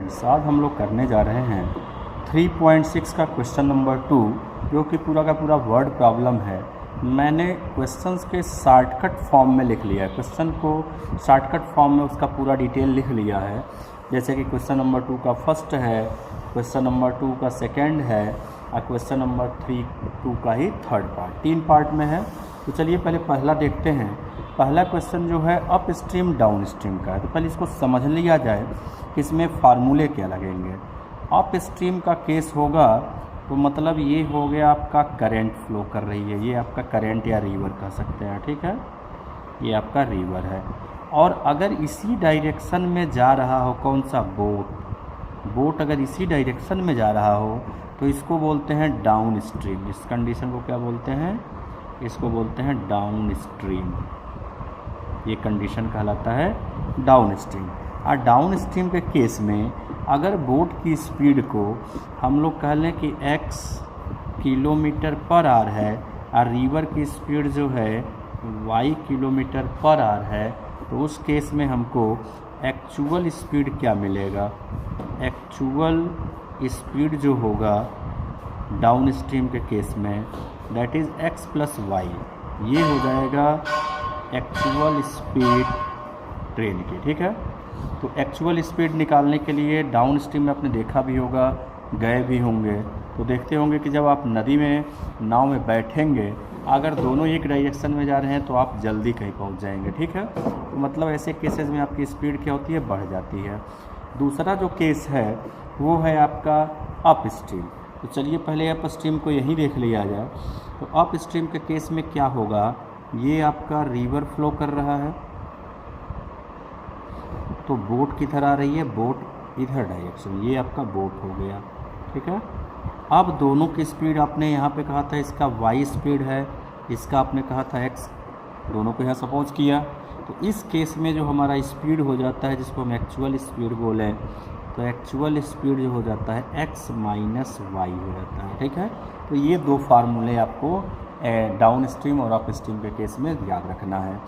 Students, आज हम लोग करने जा रहे हैं 3.6 का क्वेश्चन नंबर 2, जो कि पूरा का पूरा वर्ड प्रॉब्लम है। मैंने क्वेश्चंस के शॉर्टकट फॉर्म में लिख लिया है, क्वेश्चन को शॉर्टकट फॉर्म में उसका पूरा डिटेल लिख लिया है। जैसे कि क्वेश्चन नंबर 2 का फर्स्ट है, क्वेश्चन नंबर 2 का सेकेंड है और क्वेश्चन नंबर 2 का ही थर्ड पार्ट, 3 पार्ट में है। तो चलिए पहले पहला देखते हैं। पहला क्वेश्चन जो है अप स्ट्रीम डाउन स्ट्रीम का है, तो पहले इसको समझ लिया जाए कि इसमें फार्मूले क्या लगेंगे। अप स्ट्रीम का केस होगा तो मतलब ये हो गया आपका करंट फ्लो कर रही है, ये आपका करंट या रिवर कह सकते हैं, ठीक है, ये आपका रिवर है। और अगर इसी डायरेक्शन में जा रहा हो कौन सा बोट अगर इसी डायरेक्शन में जा रहा हो तो इसको बोलते हैं डाउन स्ट्रीम। इस कंडीशन को क्या बोलते हैं? इसको बोलते हैं डाउन स्ट्रीम। ये कंडीशन कहलाता है डाउन स्ट्रीम। और डाउन स्ट्रीम के केस में अगर बोट की स्पीड को हम लोग कह लें कि x किलोमीटर पर आवर है और रिवर की स्पीड जो है y किलोमीटर पर आवर है, तो उस केस में हमको एक्चुअल स्पीड क्या मिलेगा? एक्चुअल स्पीड जो होगा डाउन स्ट्रीम के केस में that is x plus Y, ये हो जाएगा एक्चुअल स्पीड ट्रेन की, ठीक है। तो एक्चुअल स्पीड निकालने के लिए डाउन स्ट्रीम में आपने देखा भी होगा, गए भी होंगे, तो देखते होंगे कि जब आप नदी में नाव में बैठेंगे, अगर दोनों एक डायरेक्शन में जा रहे हैं तो आप जल्दी कहीं पहुंच जाएंगे, ठीक है। तो मतलब ऐसे केसेस में आपकी स्पीड क्या होती है? बढ़ जाती है। दूसरा जो केस है वो है आपका अप स्ट्रीम। तो चलिए पहले अप स्ट्रीम को यहीं देख लिया जाए। तो अप स्ट्रीम के केस में क्या होगा? ये आपका रिवर फ्लो कर रहा है तो बोट किधर आ रही है? बोट इधर डायरेक्शन, ये आपका बोट हो गया, ठीक है। अब दोनों की स्पीड आपने यहाँ पे कहा था इसका y स्पीड है, इसका आपने कहा था x, दोनों को यहाँ सपोज किया। तो इस केस में जो हमारा स्पीड हो जाता है, जिसको हम एक्चुअल स्पीड बोलें, तो एक्चुअल स्पीड जो हो जाता है x माइनस वाई हो जाता है, ठीक है। तो ये दो फार्मूले आपको डाउन स्ट्रीम और अप स्ट्रीम के केस में याद रखना है।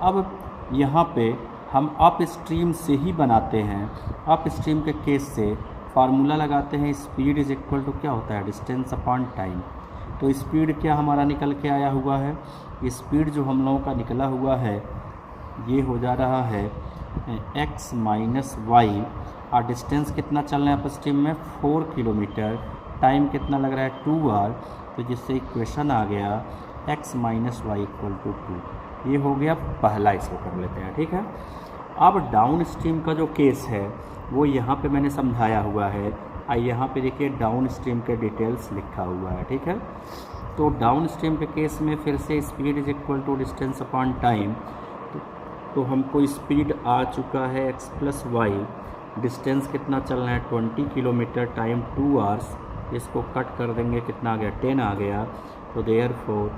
अब यहाँ पे हम अप स्ट्रीम से ही बनाते हैं। अप स्ट्रीम के केस से फार्मूला लगाते हैं, स्पीड इज इक्वल टू क्या होता है? Distance upon time. तो स्पीड क्या हमारा निकल के आया हुआ है? स्पीड जो हम लोगों का निकला हुआ है ये हो जा रहा है x माइनस वाई, और डिस्टेंस कितना चल रहा है अप स्ट्रीम में? 4 किलोमीटर। टाइम कितना लग रहा है? 2 आवर। तो जिससे इक्वेशन आ गया x minus Y equal to 2। ये हो गया पहला, इसको कर लेते हैं, ठीक है। अब डाउन स्ट्रीम का जो केस है वो यहाँ पे मैंने समझाया हुआ है, और यहाँ पे देखिए डाउन स्ट्रीम के डिटेल्स लिखा हुआ है, ठीक है। तो डाउन स्ट्रीम के केस में फिर से speed is equal to distance upon time. तो हमको स्पीड आ चुका है x प्लस वाई, डिस्टेंस कितना चल रहा है? 20 किलोमीटर, टाइम 2 आवर्स। इसको कट कर देंगे, कितना आ गया? 10 आ गया। तो देयरफॉर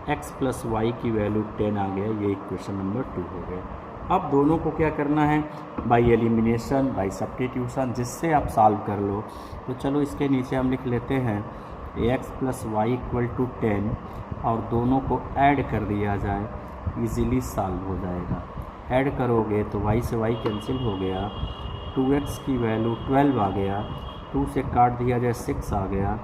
x प्लस वाई की वैल्यू 10 आ गया। ये इक्वेशन नंबर 2 हो गया। अब दोनों को क्या करना है? बाय एलिमिनेशन, बाय सब्स्टिट्यूशन, जिससे आप सॉल्व कर लो। तो चलो इसके नीचे हम लिख लेते हैं x plus Y equal to 10, और दोनों को ऐड कर दिया जाए, इजीली सॉल्व हो जाएगा। ऐड करोगे तो y से y कैंसिल हो गया, 2x की वैल्यू 12 आ गया, 2 से काट दिया जाए 6 आ गया,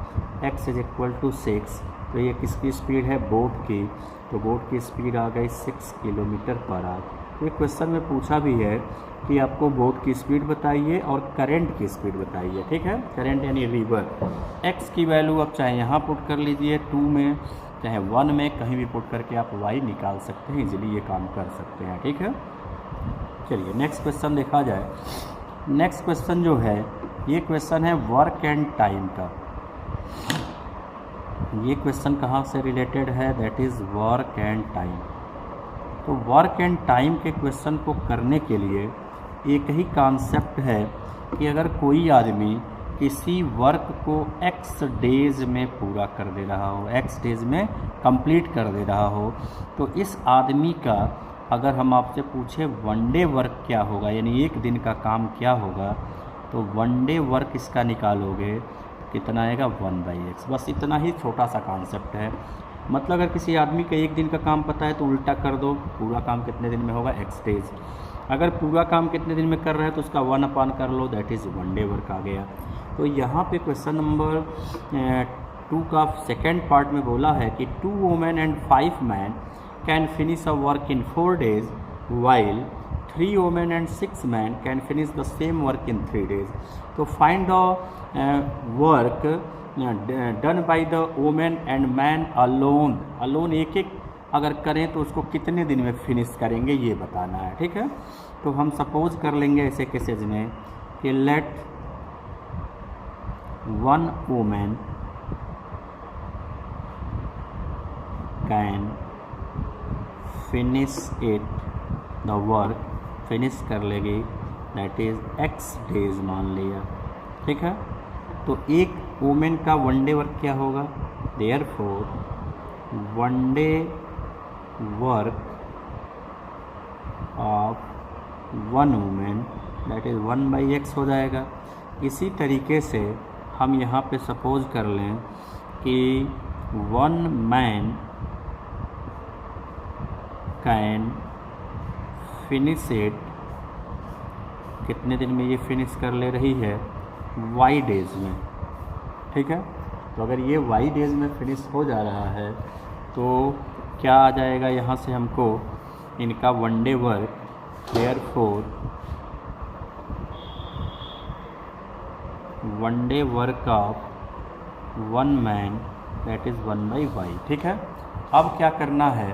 x इज इक्वल टू 6। तो ये किसकी स्पीड है? बोट की। तो बोट की स्पीड आ गई 6 किलोमीटर पर आवर। ये क्वेश्चन में पूछा भी है कि आपको बोट की स्पीड बताइए और करंट की स्पीड बताइए, ठीक है। करंट यानी रिवर। x की वैल्यू आप चाहे यहाँ पुट कर लीजिए 2 में, चाहे 1 में, कहीं भी पुट करके आप y निकाल सकते हैं, इजीली ये काम कर सकते हैं, ठीक है। चलिए नेक्स्ट क्वेश्चन देखा जाए। नेक्स्ट क्वेश्चन जो है ये क्वेश्चन है वर्क एंड टाइम का। ये क्वेश्चन कहाँ से रिलेटेड है? That is work and time. तो वर्क एंड टाइम के क्वेश्चन को करने के लिए एक ही कॉन्सेप्ट है कि अगर कोई आदमी किसी वर्क को x डेज में पूरा कर दे रहा हो, x डेज में कंप्लीट कर दे रहा हो, तो इस आदमी का अगर हम आपसे पूछे वन डे वर्क क्या होगा, यानी एक दिन का काम क्या होगा, तो वन डे वर्क इसका निकालोगे कितना आएगा? 1/x। बस इतना ही छोटा सा कॉन्सेप्ट है। मतलब अगर किसी आदमी का एक दिन का काम पता है तो उल्टा कर दो, पूरा काम कितने दिन में होगा? x days. अगर पूरा काम कितने दिन में कर रहा है तो उसका 1 कर लो, दैट इज़ 1 डे वर्क आ गया। तो यहाँ पे क्वेश्चन नंबर 2 का सेकेंड पार्ट में बोला है कि 2 women and 5 man can finish a work in 4 days while 3 women and 6 man can finish the same work in 3 days। तो find the work done by the women and man alone. Alone एक एक अगर करें तो उसको कितने दिन में फिनिश करेंगे ये बताना है, ठीक है। तो हम सपोज कर लेंगे ऐसे केसेज में कि let 1 women can finish it the work, finish कर लेगी, दैट इज x डेज मान लिया, ठीक है। तो एक वुमेन का 1 डे वर्क क्या होगा, therefore 1 day work of 1 women that is 1/x हो जाएगा। इसी तरीके से हम यहाँ पे सपोज कर लें कि 1 मैन कैन फिनिश इट, कितने दिन में ये फिनिश कर ले रही है, y डेज में, ठीक है। तो अगर ये y डेज में फिनिश हो जा रहा है तो क्या आ जाएगा यहाँ से हमको इनका 1 day work, therefore 1 day work of 1 man that is 1/y, ठीक है। अब क्या करना है,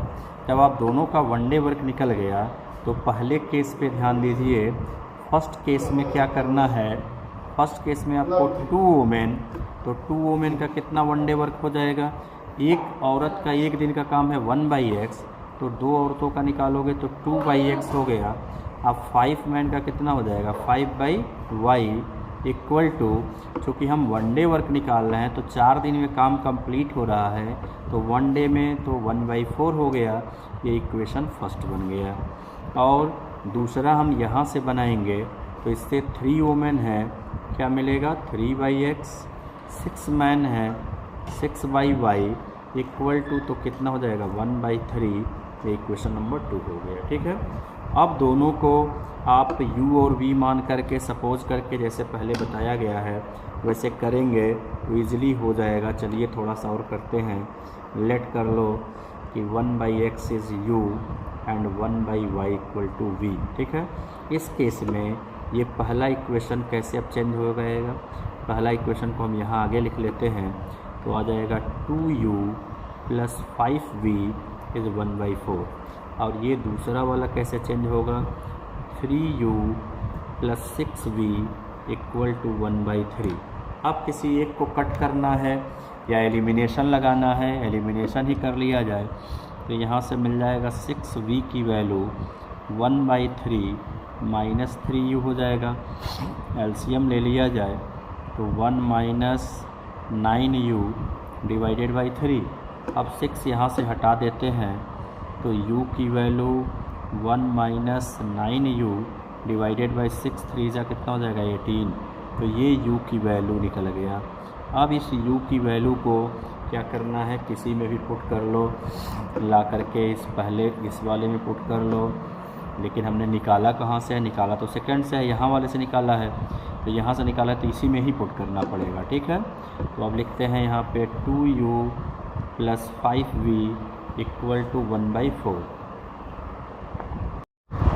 जब आप दोनों का 1 डे वर्क निकल गया तो पहले केस पे ध्यान दीजिए। फर्स्ट केस में क्या करना है, फर्स्ट केस में आपको 2 वुमेन, तो 2 वुमेन का कितना 1 डे वर्क हो जाएगा, एक औरत का एक दिन का काम है 1/x, तो 2 औरतों का निकालोगे तो 2/x हो गया। अब 5 मैन का कितना हो जाएगा, 5/y इक्वल टू, चूँकि हम 1 डे वर्क निकाल रहे हैं तो 4 दिन में काम कंप्लीट हो रहा है, तो 1 डे में तो 1/4 हो गया। ये इक्वेशन फर्स्ट बन गया। और दूसरा हम यहाँ से बनाएंगे तो इससे 3 वुमेन है, क्या मिलेगा 3/x, 6 मैन है 6/y इक्वल टू, तो कितना हो जाएगा 1/3। ये इक्वेशन नंबर 2 हो गया, ठीक है। अब दोनों को आप u और v मान करके सपोज करके जैसे पहले बताया गया है वैसे करेंगे तो ईजिली हो जाएगा। चलिए थोड़ा सा और करते हैं। लेट कर लो कि 1/x is u and 1/y equal to v, ठीक है। इस केस में ये पहला इक्वेशन कैसे अब चेंज हो जाएगा, पहला इक्वेशन को हम यहाँ आगे लिख लेते हैं तो आ जाएगा 2u + 5v इज़ 1/4। और ये दूसरा वाला कैसे चेंज होगा, 3u + 6v इक्वल टू 1/3। अब किसी एक को कट करना है या एलिमिनेशन लगाना है, एलिमिनेशन ही कर लिया जाए तो यहाँ से मिल जाएगा 6v की वैल्यू 1/3 माइनस 3u हो जाएगा। एलसीएम ले लिया जाए तो 1 - 9u डिवाइडेड बाई 3। अब 6 यहाँ से हटा देते हैं तो u की वैल्यू 1 - 9u डिवाइडेड बाई 6, 3 जा कितना हो जाएगा 18। तो ये u की वैल्यू निकल गया। अब इस u की वैल्यू को क्या करना है, किसी में भी पुट कर लो, ला करके इस पहले इस वाले में पुट कर लो। लेकिन हमने निकाला कहाँ से है, निकाला तो सेकंड से है, यहाँ वाले से निकाला है, तो यहाँ से निकाला तो इसी में ही पुट करना पड़ेगा, ठीक है। तो अब लिखते हैं यहाँ पे 2u + 5v इक्वल टू 1/4।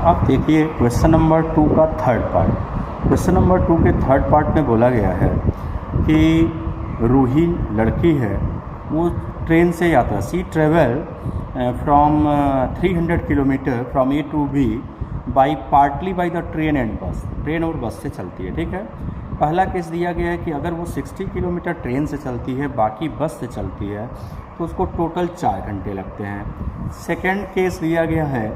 अब देखिए क्वेश्चन नंबर 2 का थर्ड पार्ट। क्वेश्चन नंबर 2 के थर्ड पार्ट में बोला गया है कि रूही लड़की है, वो ट्रेन से यात्रा, she travel from 300 kilometer from A to B by partly by the train and bus, train और बस से चलती है, ठीक है। पहला केस दिया गया है कि अगर वो 60 किलोमीटर ट्रेन से चलती है, बाकी बस से चलती है, तो उसको टोटल 4 घंटे लगते हैं। सेकंड केस दिया गया है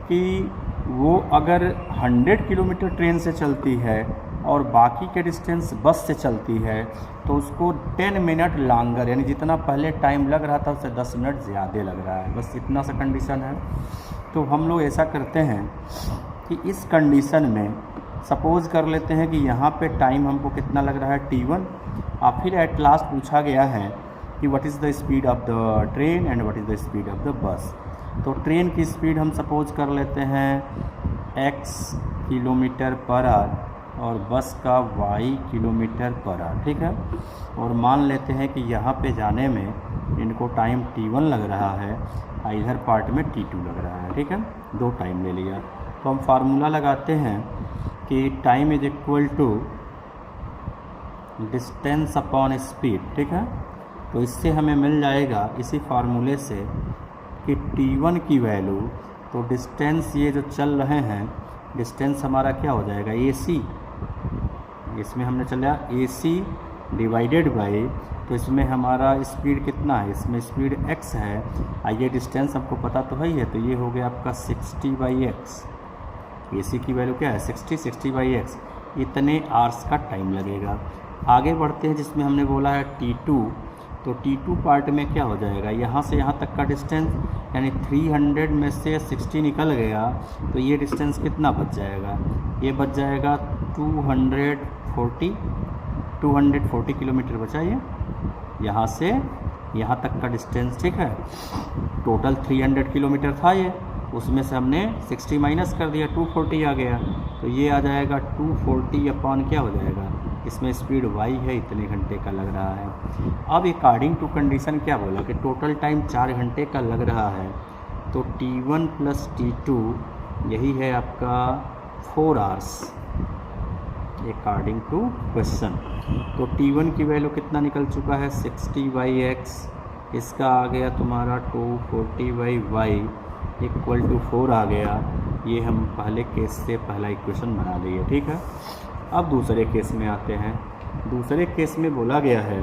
कि वो अगर 100 किलोमीटर ट्रेन से चलती है और बाकी के डिस्टेंस बस से चलती है तो उसको 10 मिनट लॉन्गर, यानी जितना पहले टाइम लग रहा था उससे 10 मिनट ज़्यादा लग रहा है। बस इतना सा कंडीशन है। तो हम लोग ऐसा करते हैं कि इस कंडीशन में सपोज़ कर लेते हैं कि यहाँ पे टाइम हमको कितना लग रहा है t1, और फिर एट लास्ट पूछा गया है कि what is the speed of the train and what is the speed of the bus. तो ट्रेन की स्पीड हम सपोज कर लेते हैं x किलोमीटर पर आवर और बस का y किलोमीटर पर आवर, ठीक है। और मान लेते हैं कि यहाँ पे जाने में इनको टाइम t1 लग रहा है, इधर पार्ट में t2 लग रहा है, ठीक है। दो टाइम ले लिया, तो हम फार्मूला लगाते हैं कि time is equal to distance upon speed, ठीक है। तो इससे हमें मिल जाएगा इसी फार्मूले से कि t1 की वैल्यू, तो डिस्टेंस ये जो चल रहे हैं, डिस्टेंस हमारा क्या हो जाएगा ac, इसमें हमने चला ac डिवाइडेड बाई, तो इसमें हमारा स्पीड कितना है, इसमें स्पीड x है, ये डिस्टेंस हमको पता तो है ही है, तो ये हो गया आपका 60/x। ac की वैल्यू क्या है 60/x, इतने आवर्स का टाइम लगेगा। आगे बढ़ते हैं जिसमें हमने बोला है t2, तो t2 पार्ट में क्या हो जाएगा, यहाँ से यहाँ तक का डिस्टेंस, यानी 300 में से 60 निकल गया, तो ये डिस्टेंस कितना बच जाएगा, ये बच जाएगा 240 किलोमीटर बचा ये यहाँ से यहाँ तक का डिस्टेंस, ठीक है। टोटल 300 किलोमीटर था ये, उसमें से हमने 60 माइनस कर दिया, 240 आ गया, तो ये आ जाएगा 240 अपॉन क्या हो जाएगा, इसमें स्पीड y है, इतने घंटे का लग रहा है। अब अकॉर्डिंग टू कंडीशन क्या बोला कि टोटल टाइम 4 घंटे का लग रहा है, तो t1 प्लस t2 यही है आपका 4 आवर्स अकॉर्डिंग टू क्वेश्चन। तो t1 की वैल्यू कितना निकल चुका है 60/x, इसका आ गया तुम्हारा 240/y इक्वल टू 4 आ गया। ये हम पहले केस से पहला इक्वेशन बना लिए, ठीक है। अब दूसरे केस में आते हैं। दूसरे केस में बोला गया है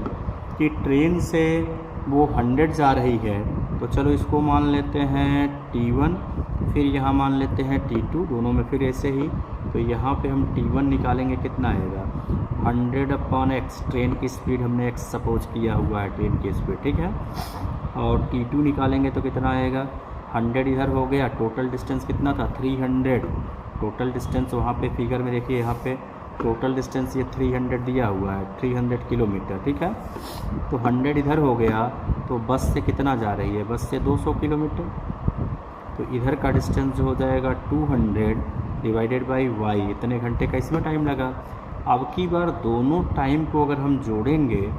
कि ट्रेन से वो 100 जा रही है, तो चलो इसको मान लेते हैं t1, फिर यहाँ मान लेते हैं t2, दोनों में फिर ऐसे ही। तो यहाँ पे हम t1 निकालेंगे, कितना आएगा 100/x, ट्रेन की स्पीड हमने x सपोज किया हुआ है, ट्रेन की स्पीड, ठीक है। और t2 निकालेंगे तो कितना आएगा 100 इधर हो गया, टोटल डिस्टेंस कितना था 300, टोटल डिस्टेंस वहाँ पे फिगर में देखिए, यहाँ पे टोटल डिस्टेंस ये 300 दिया हुआ है, 300 किलोमीटर, ठीक है। तो 100 इधर हो गया, तो बस से कितना जा रही है, बस से 200 किलोमीटर, तो इधर का डिस्टेंस जो हो जाएगा 200 डिवाइडेड बाई y, इतने घंटे का इसमें टाइम लगा। अब की बार दोनों टाइम को अगर हम जोड़ेंगे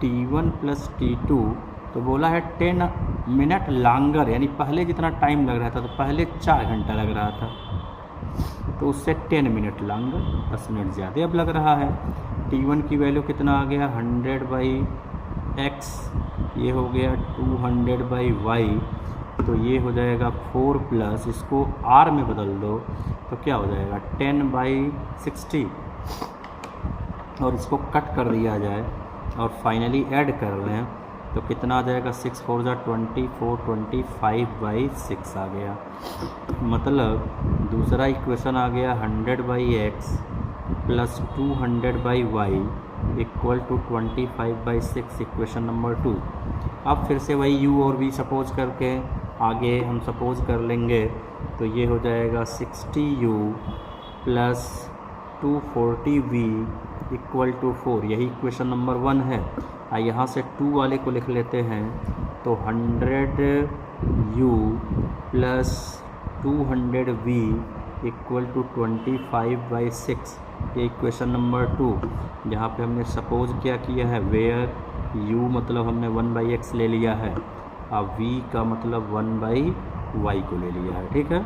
t1 प्लस t2, तो बोला है 10 मिनट लॉन्गर, यानी पहले जितना टाइम लग रहा था, तो पहले 4 घंटा लग रहा था, तो उससे 10 मिनट लॉन्गर, 10 मिनट ज़्यादा अब लग रहा है। t1 की वैल्यू कितना आ गया 100/x, ये हो गया 200/y, तो ये हो जाएगा 4 प्लस, इसको r में बदल दो तो क्या हो जाएगा 10/60, और इसको कट कर दिया जाए और फाइनली ऐड कर लें तो कितना आ जाएगा 6 4 जा 24, 25/6 आ गया। मतलब दूसरा इक्वेशन आ गया 100/x plus 200/y equal to 25/6, equation number 2। अब फिर से वही u और v सपोज करके आगे हम सपोज कर लेंगे, तो ये हो जाएगा 60u plus 240v equal to 4, यही इक्वेशन नंबर 1 है। यहाँ से 2 वाले को लिख लेते हैं, तो 100u plus 200v equal to 25/6, ये इक्वेशन नंबर 2, जहाँ पे हमने सपोज क्या किया है, वेयर u मतलब हमने 1/x ले लिया है, अब v का मतलब 1/y को ले लिया है, ठीक है।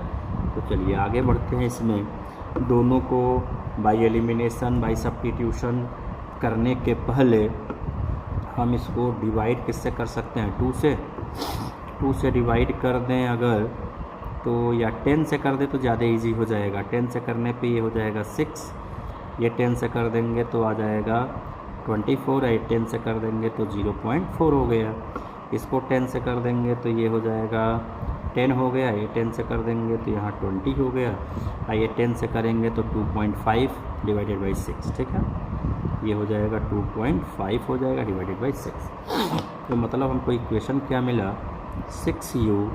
तो चलिए आगे बढ़ते हैं। इसमें दोनों को बाय एलिमिनेशन, बाय सब्स्टिट्यूशन करने के पहले हम इसको डिवाइड किससे कर सकते हैं, 2 से डिवाइड कर दें अगर, तो या 10 से कर दें तो ज़्यादा इजी हो जाएगा। 10 से करने पे ये हो जाएगा 6, ये 10 से कर देंगे तो आ जाएगा 24, या 10 से कर देंगे तो 0.4 हो गया। इसको 10 से कर देंगे तो ये हो जाएगा 10 हो गया, ये 10 से कर देंगे तो यहाँ 20 हो गया, और ये 10 से करेंगे तो 2.5 डिवाइडेड बाई 6, ठीक है। ये हो जाएगा 2.5 हो जाएगा डिवाइडेड बाई 6। तो मतलब हमको इक्वेशन क्या मिला 6u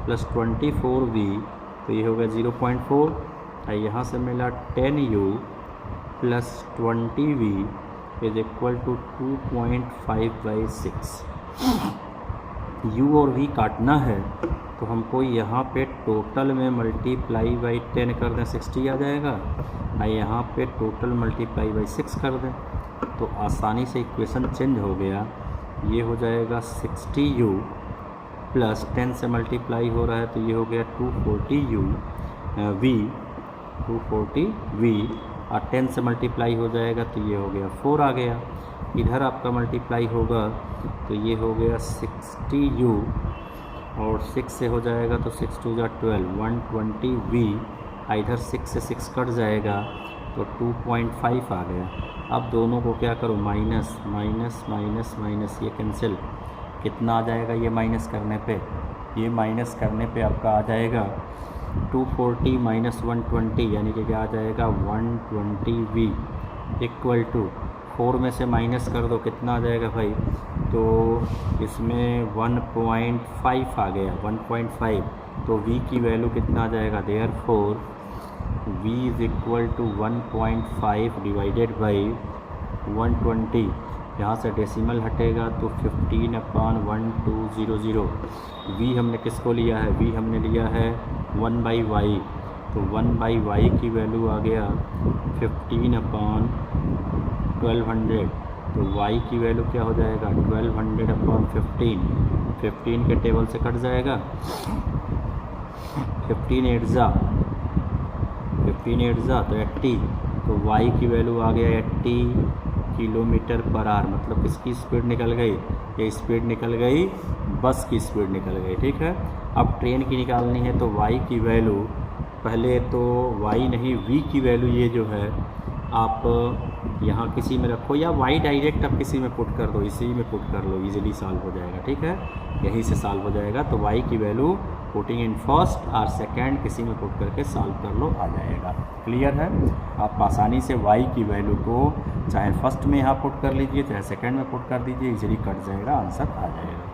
प्लस 24v, तो ये हो गया 0.4, और यहाँ से मिला 10u plus 20v is equal to 2.5/6। u और v काटना है तो हमको यहाँ पे टोटल में मल्टीप्लाई बाई 10 कर दें 60 आ जाएगा, और यहाँ पे टोटल मल्टीप्लाई बाई 6 कर दें तो आसानी से इक्वेशन चेंज हो गया। ये हो जाएगा 60u प्लस 10 से मल्टीप्लाई हो रहा है तो ये हो गया 240u v 240v, और 10 से मल्टीप्लाई हो जाएगा तो ये हो गया 4 आ गया। इधर आपका मल्टीप्लाई होगा तो ये हो गया 60u, और 6 से हो जाएगा तो 6 2 जा 12 120v, इधर 6 से 6 कट जाएगा तो 2.5 आ गया। अब दोनों को क्या करो, माइनस माइनस माइनस माइनस, ये कैंसिल, कितना आ जाएगा ये माइनस करने पे, ये माइनस करने पे आपका आ जाएगा 240 माइनस 120, यानी कि क्या आ जाएगा 120v इक्वल टू 4 में से माइनस कर दो कितना आ जाएगा भाई, तो इसमें 1.5 आ गया 1.5, तो v की वैल्यू कितना आ जाएगा, therefore v is equal to 1.5 divided by 120, यहाँ से डेसिमल हटेगा तो 15/1200। v हमने किसको लिया है, v हमने लिया है 1/y, तो 1/y की वैल्यू आ गया 15/1200, तो y की वैल्यू क्या हो जाएगा 1200/15, 15 के टेबल से कट जाएगा, 15 8 जा तो 80, तो y की वैल्यू आ गया 80 किलोमीटर पर आवर, मतलब किसकी स्पीड निकल गई, ये स्पीड निकल गई बस की स्पीड निकल गई, ठीक है। अब ट्रेन की निकालनी है तो y की वैल्यू, पहले तो y नहीं v की वैल्यू ये जो है आप यहाँ किसी में रखो, या y डायरेक्ट आप किसी में पुट कर दो, इसी में पुट कर लो, इजीली सॉल्व हो जाएगा, ठीक है, यहीं से सॉल्व हो जाएगा। तो y की वैल्यू पुटिंग इन फर्स्ट और सेकंड किसी में पुट करके सॉल्व कर लो, आ जाएगा। क्लियर है, आप आसानी से y की वैल्यू को चाहे फर्स्ट में यहाँ पुट कर लीजिए चाहे सेकंड में पुट कर दीजिए, इजीली कट जाएगा, आंसर आ जाएगा।